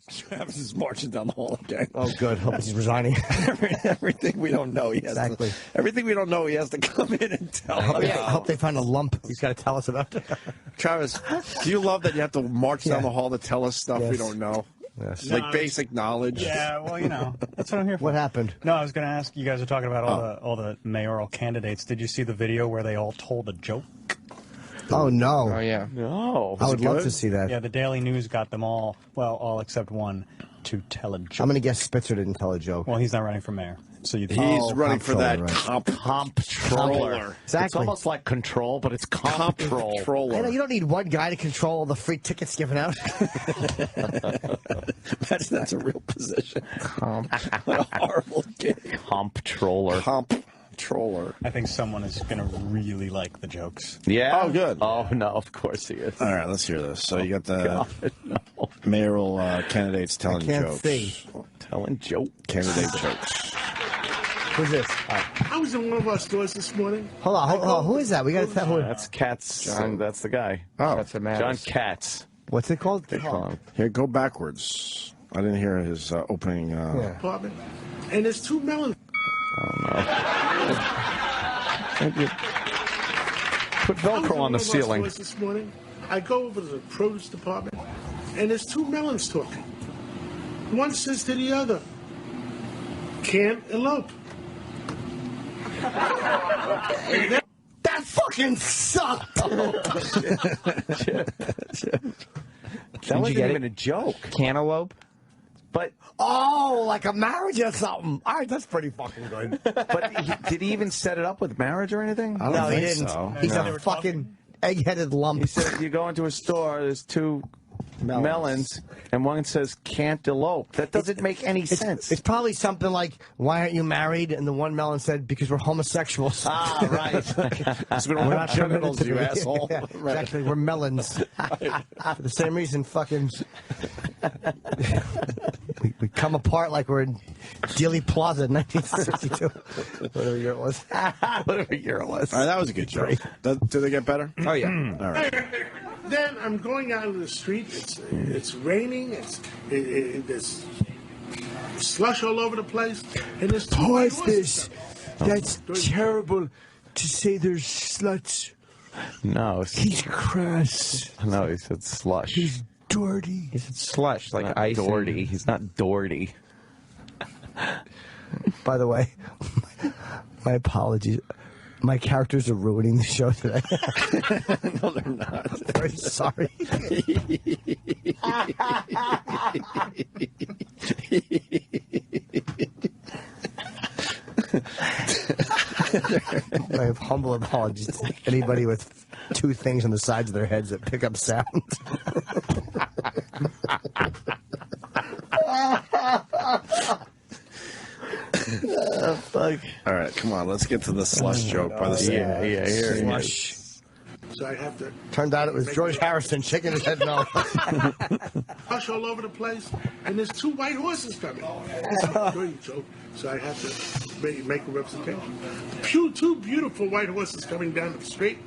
Travis is marching down the hall again. Oh, good. Hope he's resigning. Everything we don't know, he has exactly. Everything we don't know, he has to come in and tell us. I hope they find a lump he's got to tell us about. Travis, do you love that you have to march down the hall to tell us stuff we don't know? Yes. Like basic knowledge. Yeah, well, you know, that's what I'm here for. What happened? No, I was going to ask, you guys are talking about all the mayoral candidates. Did you see the video where they all told a joke? Oh, no. Oh, yeah. No. I would love to see that. Yeah, the Daily News got them all, well, all except one, to tell a joke. I'm going to guess Spitzer didn't tell a joke. Well, he's not running for mayor. So he's running for that comptroller. Exactly. It's almost like control, but it's comptroller. I know, you don't need one guy to control all the free tickets given out. That's a real position. What a horrible gig. Comptroller. Comptroller. I think someone is going to really like the jokes. Yeah? Oh, good. Oh, no, of course he is. All right, let's hear this. So you got the mayoral candidates telling jokes. Telling jokes. Candidate jokes. Who's this? I was in one of our stores this morning. Hold on. Who is that? We got to tell who. That's Katz. That's the guy. Oh, that's John Katz. What's it called? Here, go backwards. I didn't hear his opening. Apartment. And there's 2 melons. Oh, no. Put Velcro on the ceiling. This morning, I go over to the produce department, and there's 2 melons talking. One says to the other, "Can't elope." That fucking sucked! That wasn't even a joke. Cantaloupe? But like a marriage or something. All right, that's pretty fucking good. But did he even set it up with marriage or anything? I don't think he didn't. So. He's a fucking egg-headed lump. He said you go into a store, there's 2 melons, and one says "can't elope." That doesn't make any sense. It's probably something like, "Why aren't you married?" And the one melon said, "Because we're homosexuals." Ah, right. So we don't have genitals, you asshole. Yeah, exactly, we're melons. For the same reason, fucking... we come apart like we're in Dealey Plaza in 1962. Whatever year it was. Whatever year it was. All right, that was a good joke. Do they get better? Oh, yeah. All right. Then I'm going out into the street. It's raining. There's slush all over the place. And there's 2 white horses. That's terrible to say there's sluts. No. He's crass. No, he said slush. He's dirty. He said slush, like not ice. Doherty. He's not Doherty. By the way, my apologies. My characters are ruining the show today. No, they're not. Very sorry. My humble apologies to anybody with 2 things on the sides of their heads that pick up sound. Fuck. All right, come on. Let's get to the slush joke by the here. slush. So I have to... Turned out it was George Harrison shaking his head no. Slush all over the place. And there's 2 white horses coming. It's a dirty joke. So I have to make a representation. 2 beautiful white horses coming down the street.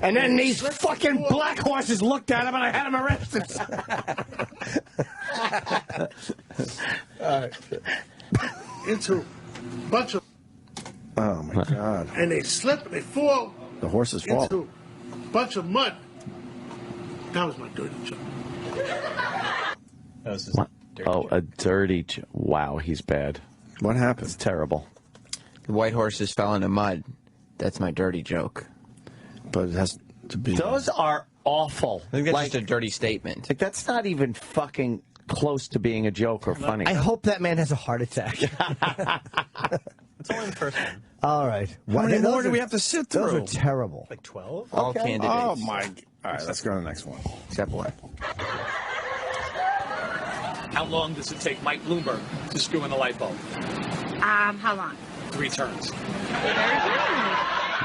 And then these fucking black horses looked at him and I had him arrested. Into a bunch of... Oh, my God. And they slip and they fall. The horses fall. Into a bunch of mud. That was my dirty joke. That was his dirty joke. A dirty joke. Wow, he's bad. What happened? It's terrible. The white horses fell into mud. That's my dirty joke. But it has to be... Those are awful. I think that's just a dirty statement. Like, that's not even fucking close to being a joke or funny. I hope that man has a heart attack. It's only the first one. All right. How many more do we have to sit through? Those are terrible. Like 12? All candidates. Oh, my... All right, let's go to the next one. Except what? How long does it take Mike Bloomberg to screw in the light bulb? How long? 3 turns.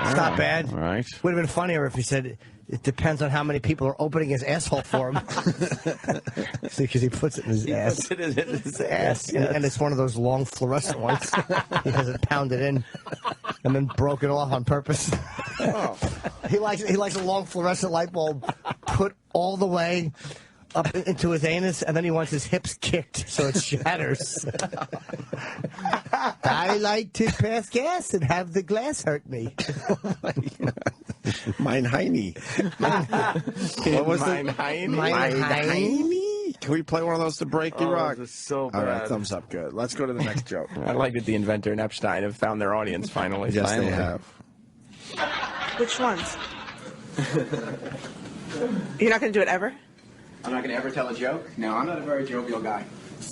It's not bad. All right. Would have been funnier if he said it depends on how many people are opening his asshole for him. See, because he puts it in his ass. Puts it in his ass. Yes. And it's one of those long fluorescent ones. He has it pounded in and then broke it off on purpose. He likes a long fluorescent light bulb put all the way up into his anus, and then he wants his hips kicked so it shatters. I like to pass gas and have the glass hurt me. Mein Heine. What was Mein it? Heine? Mein Heine? Can we play one of those to break the rock? This is so bad. All right, thumbs up. Good. Let's go to the next joke. I like that the inventor and Epstein have found their audience finally. Yes, finally. they have. Which ones? You're not going to do it ever? I'm not going to ever tell a joke? No, I'm not a very jovial guy.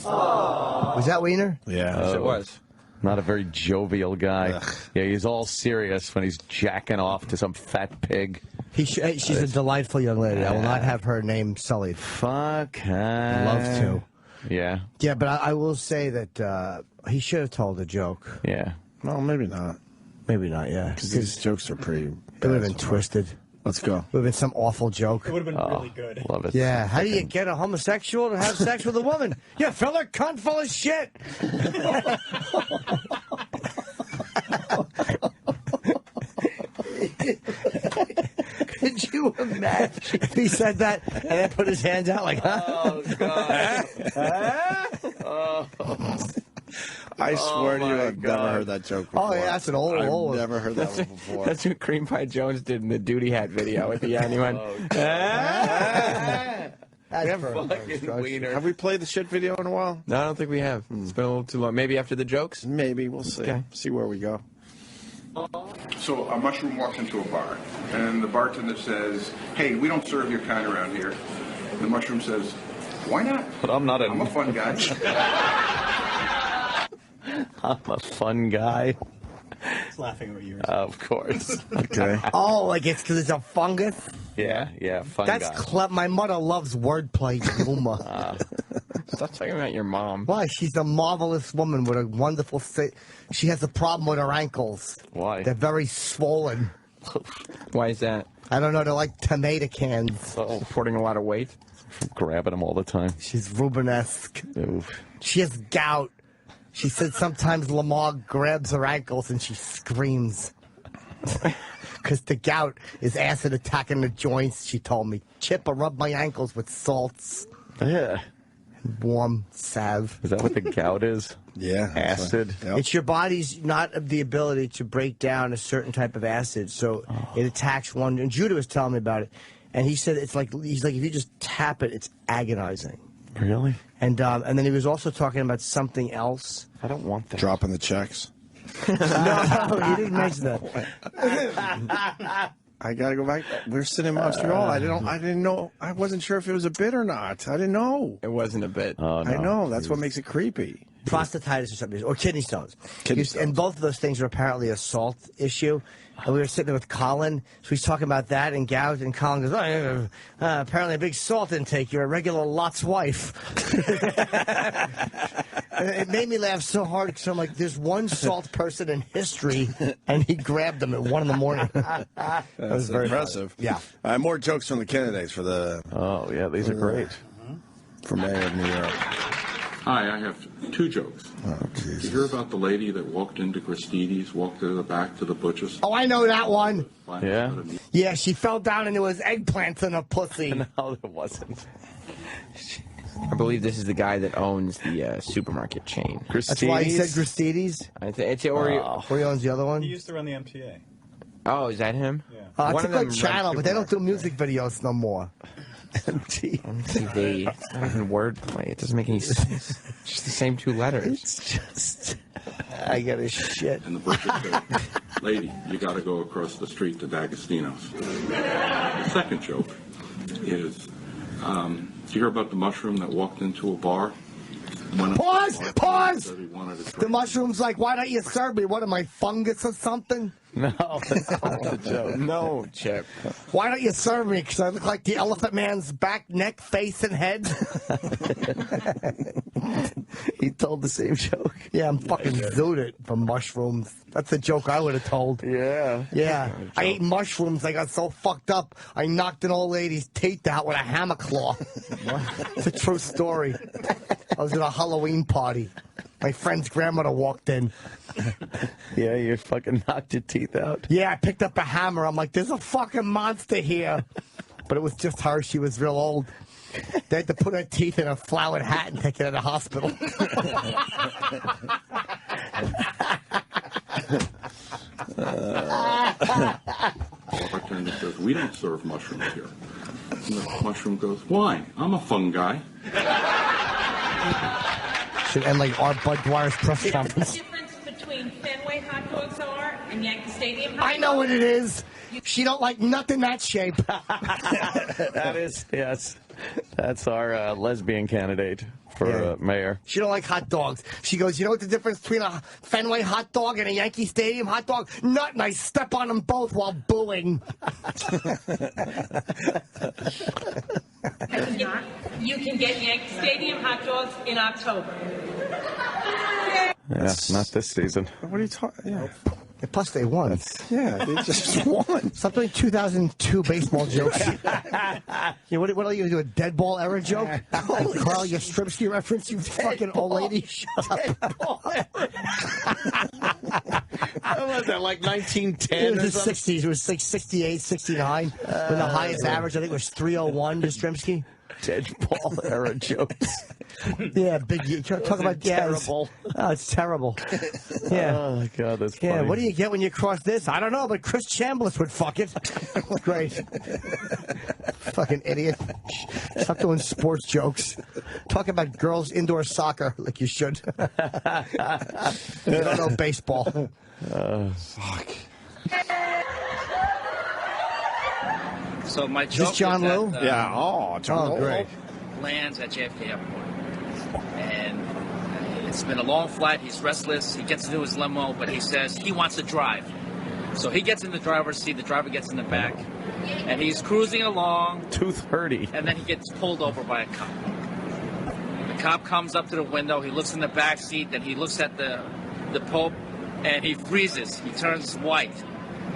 Was that Wiener? Yeah. Yes, it was. Not a very jovial guy. Yeah, he's all serious when he's jacking off to some fat pig. She's a delightful young lady. I will not have her name sullied. Fuck. Love to. Yeah. Yeah, but I will say that he should have told a joke. Yeah. No, maybe not. Maybe not, yeah. Because these jokes are pretty It would have been bad so far. twisted. Let's go. Would have been some awful joke. It would have been really good. Love it. Yeah, how do you get a homosexual to have sex with a woman? You fill a cunt full of shit. Could you imagine if he said that and then put his hands out like, huh? Oh, God. I swear to you, I've God. never heard that joke before. Oh, yeah, that's an old I've one. never heard that one before. That's what Cream Pie Jones did in the Duty Hat video at the end. He went, That's Fucking wiener. Have we played the shit video in a while? No, I don't think we have. It's been a little too long. Maybe after the jokes? Maybe. We'll see. Okay. See where we go. So a mushroom walks into a bar, and the bartender says, "Hey, we don't serve your kind around here." The mushroom says, "Why not? But I'm not I'm a fun guy." I'm a fun guy. He's laughing at what you were Of course. Okay. Oh, like it's because it's a fungus? Yeah, fun That's guy. clever. My mother loves wordplay, humor. Stop talking about your mom. Why? She's a marvelous woman with a wonderful She has a problem with her ankles. Why? They're very swollen. Why is that? I don't know. They're like tomato cans. Reporting a lot of weight? Grabbing him all the time. She's Rubenesque. Oof. She has gout. She said sometimes Lamar grabs her ankles and she screams. Because the gout is acid attacking the joints, she told me. Chip, I rub my ankles with salts. Yeah. Warm salve. Is that what the gout is? Yeah. that's Acid. right. Yep. It's your body's not of the ability to break down a certain type of acid, so it attacks one. And Judah was telling me about it, and he said it's like if you just tap it, it's agonizing. Really? And then he was also talking about something else. I don't want that. Dropping the checks. No, he didn't mention that. I gotta go back. We're sitting in Montreal. I didn't know. I wasn't sure if it was a bit or not. I didn't know. It wasn't a bit. Oh, no. I know. That's what makes it creepy. Prostatitis or something, or kidney stones. Kidney And stones. both of those things are apparently a salt issue. And we were sitting there with Colin, so he's talking about that and gout, and Colin goes, apparently a big salt intake. You're a regular Lot's wife. And it made me laugh so hard because I'm like, there's one salt person in history, and he grabbed them at 1 in the morning. That was very impressive. funny. Yeah. More jokes from the candidates for the Oh, yeah, these are great. for mayor of New York. Hi, I have two jokes. Oh, Did you Jesus. hear about the lady that walked into Christini's, walked to the back to the butcher's? Oh, I know that one. Yeah? Yeah, she fell down into his eggplants in her pussy. No, it wasn't. I believe this is the guy that owns the supermarket chain. That's why he said Gristedes. It's Oreo. Or he owns the other one. He used to run the MTA. Oh, is that him? Yeah. One It's a of them good channel, runs but they don't do music videos no more. MTV. It's not even wordplay. It doesn't make any sense. It's just the same two letters. It's just, I got a shit. And the butcher said, "Lady, you got to go across the street to D'Agostino's." The second joke is, did you hear about the mushroom that walked into a bar? Pause! Said he wanted a drink. The mushroom's like, why don't you serve me? What am I, fungus or something? No, that's not the joke. No, Chip. Why don't you serve me? Because I look like the Elephant Man's back, neck, face, and head. He told the same joke. Yeah, I'm fucking zooted for mushrooms. That's a joke I would have told. Yeah. Yeah, I ate mushrooms. I got so fucked up, I knocked an old lady's teeth out with a hammer claw. It's a true story. I was at a Halloween party. My friend's grandmother walked in. Yeah, you fucking knocked your teeth out. Yeah, I picked up a hammer. I'm like, there's a fucking monster here. But it was just her. She was real old. They had to put her teeth in a flowered hat and take her to the hospital. Bartender says, we don't serve mushrooms here. And the mushroom goes, why? I'm a fun guy. Should end like our Bud Dwyer's press conference. The difference between Fenway hot dogs are and Yankee Stadium hot dogs? I know what it is. She don't like nothing that shape. That is, yes. That's our lesbian candidate for mayor. She don't like hot dogs. She goes, you know what the difference between a Fenway hot dog and a Yankee Stadium hot dog? Nut, and I step on them both while booing. You can get Yankee Stadium hot dogs in October. Yeah, not this season. What are you talking? Yeah. And plus, they won. Yeah, they just won. Stop doing 2002 baseball jokes. Yeah, what are you going to do, a dead ball era joke? Carl Yastrzemski reference, you fucking old lady? Shut up. What was that, like 1910 It was or the something? 60s. It was like 68, 69. When the highest average, I think, was 301, Yastrzemski. Dead ball era jokes. Yeah, big. Talk about terrible. Oh, it's terrible. Yeah. Oh, God, that's funny. Yeah, what do you get when you cross this? I don't know, but Chris Chambliss would fuck it. Great. Fucking idiot. Stop doing sports jokes. Talk about girls' indoor soccer like you should. You don't know baseball. Fuck. So my Is joke this John is Lou? that, Yeah. Oh, John. Oh, great. lands at JFK Airport. And it's been a long flight. He's restless. He gets into his limo, but he says he wants to drive. So he gets in the driver's seat. The driver gets in the back. And he's cruising along. Tooth hurty. And then he gets pulled over by a cop. The cop comes up to the window. He looks in the back seat. Then he looks at the Pope. And he freezes. He turns white.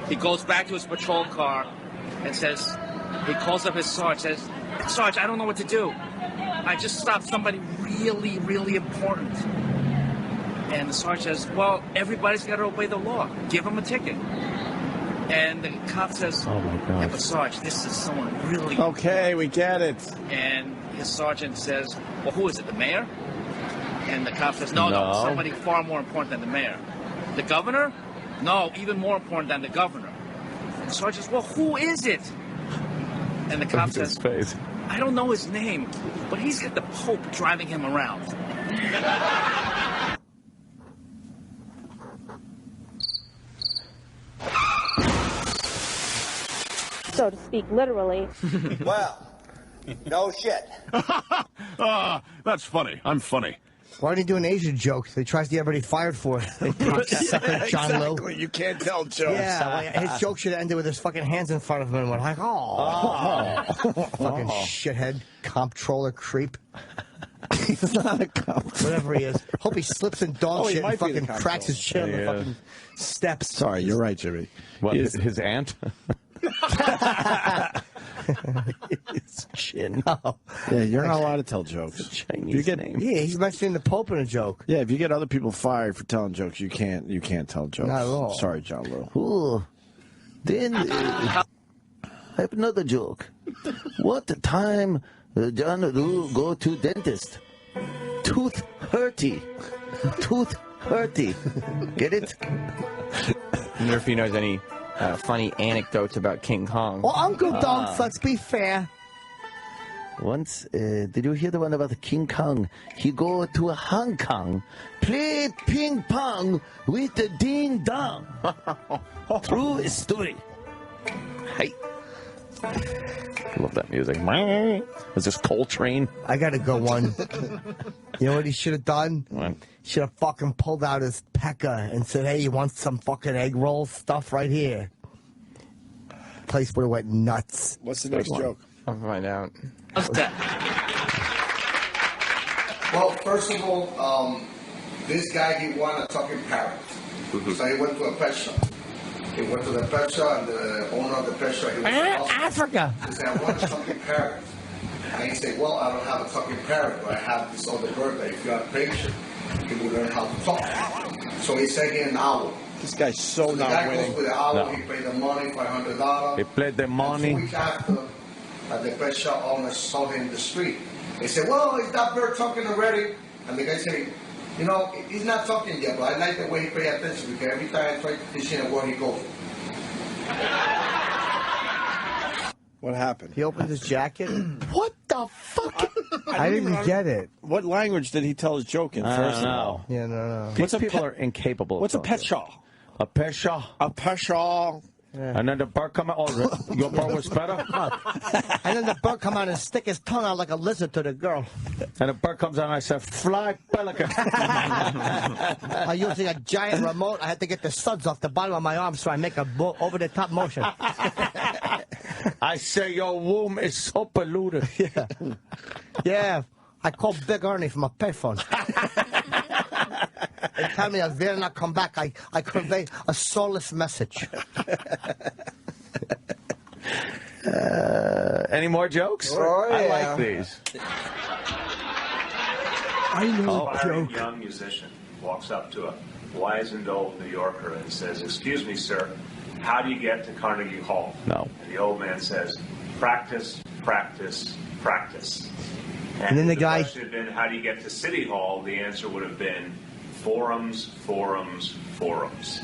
He goes back to his patrol car and says, he calls up his Sarge, says, Sarge, I don't know what to do. I just stopped somebody really, really important. And the Sarge says, well, everybody's got to obey the law. Give him a ticket. And the cop says, oh my God. Yeah, but Sarge, this is someone really Okay, we get it. And his sergeant says, well, who is it, the mayor? And the cop says, no, somebody far more important than the mayor. The governor? No, even more important than the governor. And the sergeant says, well, who is it? And the cop says, I don't know his name, but he's got the Pope driving him around. So to speak, literally. Well, no shit. That's funny. I'm funny. Why didn't he do an Asian joke? He tries to get everybody fired for it. John Lou. Exactly. You can't tell jokes. Yeah, his joke should have ended with his fucking hands in front of him and went like, fucking shithead, comptroller creep. He's not a comptroller. Whatever he is. Hope he slips in dog shit and fucking cracks his chin on the fucking steps. Sorry, you're right, Jimmy. What, his aunt? His chin. No. Yeah, you're not allowed to tell jokes. Chinese name. Yeah, he's mentioning the Pope in a joke. Yeah, if you get other people fired for telling jokes, you can't tell jokes. Not at all. Sorry, John Lou. Oh, then I have another joke. What time John Lou go to dentist? Tooth hurty. Tooth hurty. Get it? I wonder if he knows any funny anecdotes about King Kong. Well, Uncle Dunks, let's be fair. Once, did you hear the one about King Kong? He go to Hong Kong, play ping pong with the ding dong. True story. Hey. I love that music. Is this Coltrane? I gotta go one. You know what he should have done? What? Should have fucking pulled out his pecker and said, hey, you want some fucking egg roll stuff right here? Place would have went nuts. What's the next joke? I'll find out. Well, first of all, this guy, he won a talking parrot. So he went to a pet shop. He went to the pet shop, and the owner of the pet shop, he was Africa. He said, I want a talking parrot. And he said, well, I don't have a talking parrot, but I have this other bird that if you are patient, you will learn how to talk. So he sent me an owl. This guy's so The not guy winning. goes with the owl, he paid the money, $500. He played the And money. 2 weeks after, and the pet shop owner saw him in the street. They said, well, is that bird talking already? And the guy said, you know, he's not talking yet, but I like the way he pay attention because every time I try to teach him a word, he goes. What happened? He opened his jacket. What the fuck? I didn't get it. What language did he tell his joke in? I First don't of know. all, Yeah, no. These people are incapable. What's a pet shaw? A pet shaw. A pet shaw. Yeah. And then the bird come out. Oh, your bird was better. And then the bird come out and stick his tongue out like a lizard to the girl. And the bird comes out and I said, fly pelican. I'm using a giant remote. I had to get the suds off the bottom of my arm so I make a over-the-top motion. I say your womb is so polluted. Yeah. I called Big Ernie from a payphone. They tell me I will not come back. I convey a soulless message. Any more jokes? Oh, yeah. I like these. I know a Aspiring joke. young musician walks up to a wizened old New Yorker and says, "Excuse me, sir, how do you get to Carnegie Hall?" No. And the old man says, "Practice, practice, practice." And then the guy- question had been, "How do you get to City Hall?" The answer would have been, "Forums, forums, forums."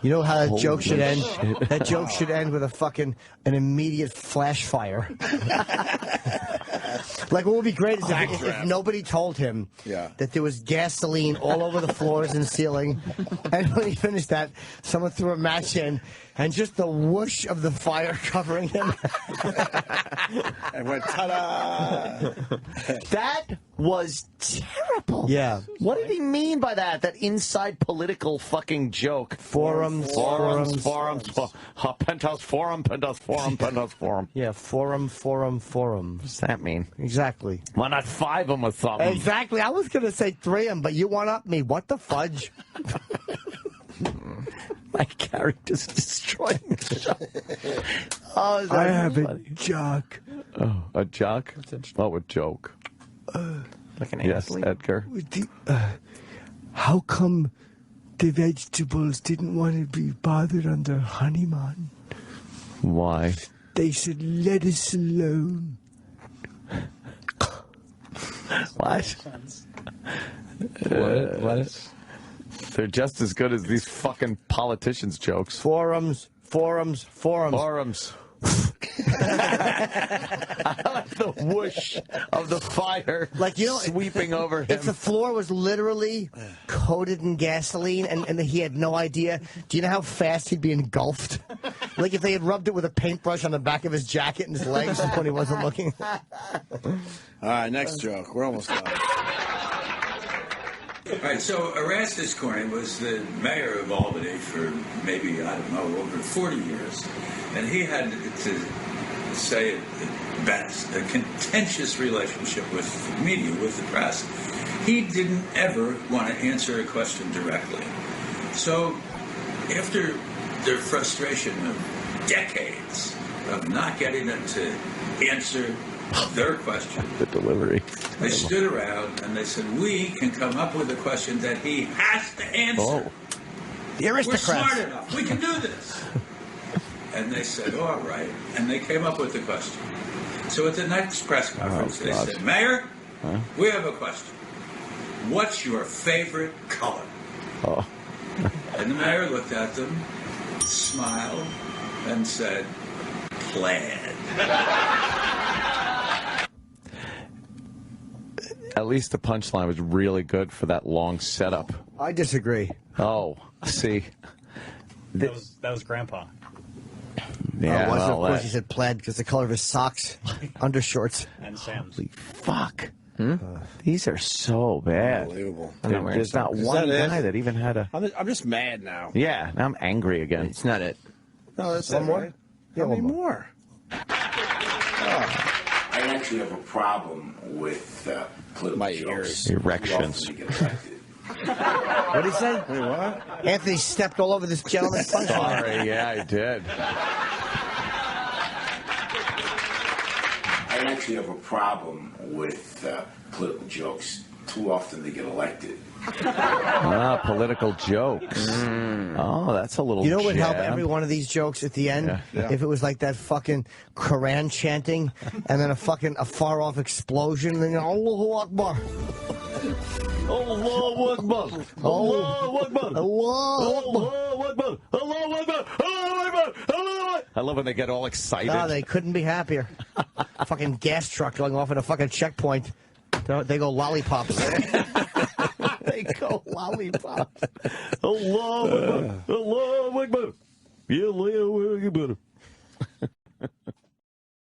You know how that joke should end? That joke should end with an immediate flash fire. Like, what would be great is if nobody told him that there was gasoline all over the floors and ceiling, and when he finished that, someone threw a match in, and just the whoosh of the fire covering him. And went, ta-da! That was terrible. Yeah. What did he mean by that? That inside political fucking joke. Forums. Penthouse forum. Yeah, forum. What's that mean? Exactly. Why not 5 of them or something? Exactly. I was going to say 3 of them, but you one up me. What the fudge? My character's destroying the show. Oh, is that I have funny? a joke. Oh, a joke? Oh, a joke. Like an Yes, athlete. Edgar. How come the vegetables didn't want to be bothered on their honeymoon? Why? They said, let us alone. What? What? They're just as good as these fucking politicians' jokes. Forums. Forums. I like the whoosh of the fire, like, you know, sweeping over him. If the floor was literally coated in gasoline and he had no idea, do you know how fast he'd be engulfed? Like if they had rubbed it with a paintbrush on the back of his jacket and his legs when he wasn't looking. All right, next joke. We're almost done. All right, so Erastus Corning was the mayor of Albany for maybe, I don't know, over 40 years. And he had, to say it best, a contentious relationship with the media, with the press. He didn't ever want to answer a question directly. So after their frustration of decades of not getting them to answer their question, the delivery, they stood around and they said, we can come up with a question that he has to answer. Oh. The aristocrats. We're smart enough. We can do this. And they said, oh, all right. And they came up with the question. So at the next press conference, they said, Mayor, we have a question. What's your favorite color? Oh. And the mayor looked at them, smiled, and said, plaid. At least the punchline was really good for that long setup. I disagree. Oh, see. That was Grandpa. Yeah, of well, course he said plaid because the color of his socks, undershorts. And Sam's. Holy fuck. These are so bad. Unbelievable. There's not Is one that guy it? that even had a... I'm just mad now. Yeah, now I'm angry again. It's not it. No, that's One it, more? right? Yeah, How many one more? I actually have a problem with political My jokes. ears. Erections. You often get affected. What did he say? Wait, what? Anthony stepped all over this gentleman's punchline. Sorry, yeah, I did. I actually have a problem with political jokes. too often they get elected. Political jokes. Oh, that's a little. You know what would help jab. every one of these jokes at the end? Yeah. If it was like that fucking Quran chanting, and then a far off explosion, and then Allahu Akbar. Allahu Akbar. Allahu Akbar. Allahu Akbar. Allahu Akbar. Allahu Akbar. I love when they get all excited. Oh, they couldn't be happier. Fucking gas truck going off at a fucking checkpoint. They go lollipops. They go lollipops. Allahu Akbar. Allahu